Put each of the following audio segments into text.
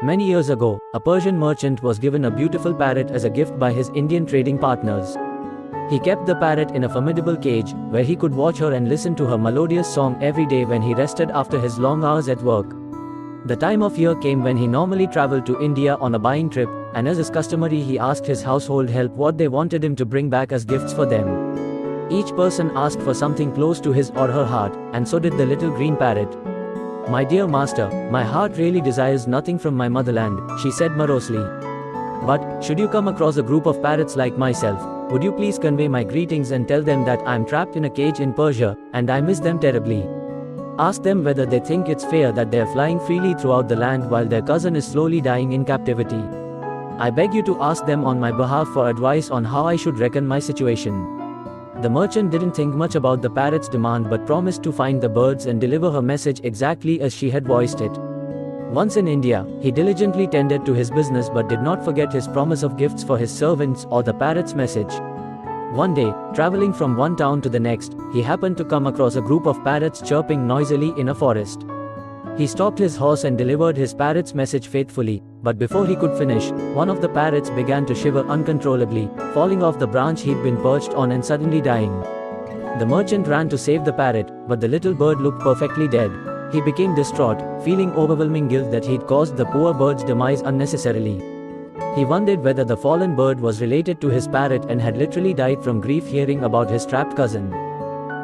Many years ago, a Persian merchant was given a beautiful parrot as a gift by his Indian trading partners. He kept the parrot in a formidable cage, where he could watch her and listen to her melodious song every day when he rested after his long hours at work. The time of year came when he normally traveled to India on a buying trip, and as is customary, he asked his household help what they wanted him to bring back as gifts for them. Each person asked for something close to his or her heart, and so did the little green parrot. "My dear master, my heart really desires nothing from my motherland," she said morosely. "But, should you come across a group of parrots like myself, would you please convey my greetings and tell them that I am trapped in a cage in Persia, and I miss them terribly. Ask them whether they think it's fair that they are flying freely throughout the land while their cousin is slowly dying in captivity. I beg you to ask them on my behalf for advice on how I should reckon my situation." The merchant didn't think much about the parrot's demand but promised to find the birds and deliver her message exactly as she had voiced it. Once in India, he diligently tended to his business but did not forget his promise of gifts for his servants or the parrot's message. One day, traveling from one town to the next, he happened to come across a group of parrots chirping noisily in a forest. He stopped his horse and delivered his parrot's message faithfully, but before he could finish, one of the parrots began to shiver uncontrollably, falling off the branch he'd been perched on and suddenly dying. The merchant ran to save the parrot, but the little bird looked perfectly dead. He became distraught, feeling overwhelming guilt that he'd caused the poor bird's demise unnecessarily. He wondered whether the fallen bird was related to his parrot and had literally died from grief hearing about his trapped cousin.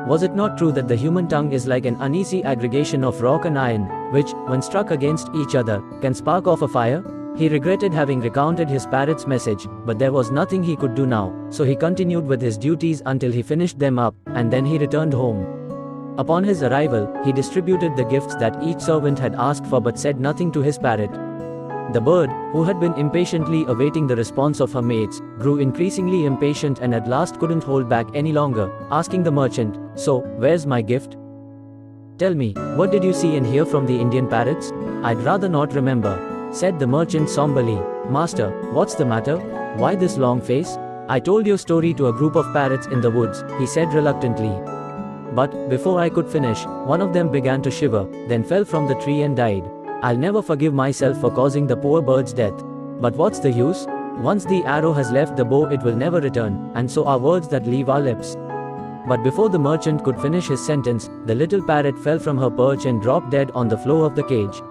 Was it not true that the human tongue is like an uneasy aggregation of rock and iron, which, when struck against each other, can spark off a fire? He regretted having recounted his parrot's message, but there was nothing he could do now, so he continued with his duties until he finished them up, and then he returned home. Upon his arrival, he distributed the gifts that each servant had asked for but said nothing to his parrot. The bird, who had been impatiently awaiting the response of her mates, grew increasingly impatient and at last couldn't hold back any longer, asking the merchant, "So, where's my gift? Tell me, what did you see and hear from the Indian parrots?" "I'd rather not remember," said the merchant somberly. "Master, what's the matter? Why this long face?" "I told your story to a group of parrots in the woods," he said reluctantly. "But, before I could finish, one of them began to shiver, then fell from the tree and died. I'll never forgive myself for causing the poor bird's death. But what's the use? Once the arrow has left the bow, it will never return, and so are words that leave our lips." But before the merchant could finish his sentence, the little parrot fell from her perch and dropped dead on the floor of the cage.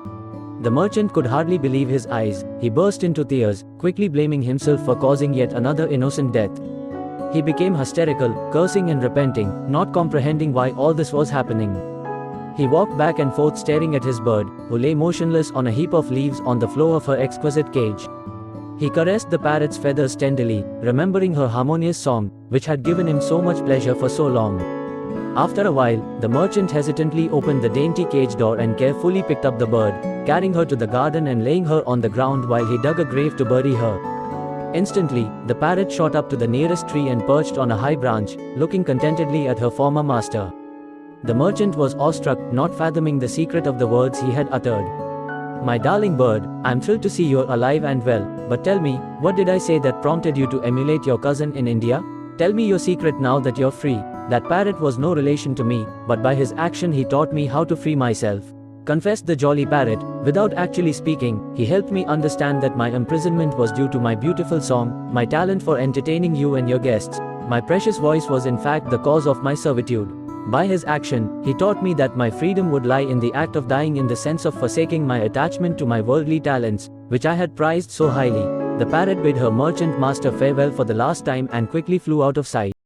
The merchant could hardly believe his eyes. He burst into tears, quickly blaming himself for causing yet another innocent death. He became hysterical, cursing and repenting, not comprehending why all this was happening. He walked back and forth staring at his bird, who lay motionless on a heap of leaves on the floor of her exquisite cage. He caressed the parrot's feathers tenderly, remembering her harmonious song, which had given him so much pleasure for so long. After a while, the merchant hesitantly opened the dainty cage door and carefully picked up the bird, carrying her to the garden and laying her on the ground while he dug a grave to bury her. Instantly, the parrot shot up to the nearest tree and perched on a high branch, looking contentedly at her former master. The merchant was awestruck, not fathoming the secret of the words he had uttered. "My darling bird, I'm thrilled to see you're alive and well, but tell me, what did I say that prompted you to emulate your cousin in India? Tell me your secret now that you're free." "That parrot was no relation to me, but by his action he taught me how to free myself," confessed the jolly parrot. "Without actually speaking, he helped me understand that my imprisonment was due to my beautiful song, my talent for entertaining you and your guests. My precious voice was in fact the cause of my servitude. By his action, he taught me that my freedom would lie in the act of dying, in the sense of forsaking my attachment to my worldly talents, which I had prized so highly." The parrot bid her merchant master farewell for the last time and quickly flew out of sight.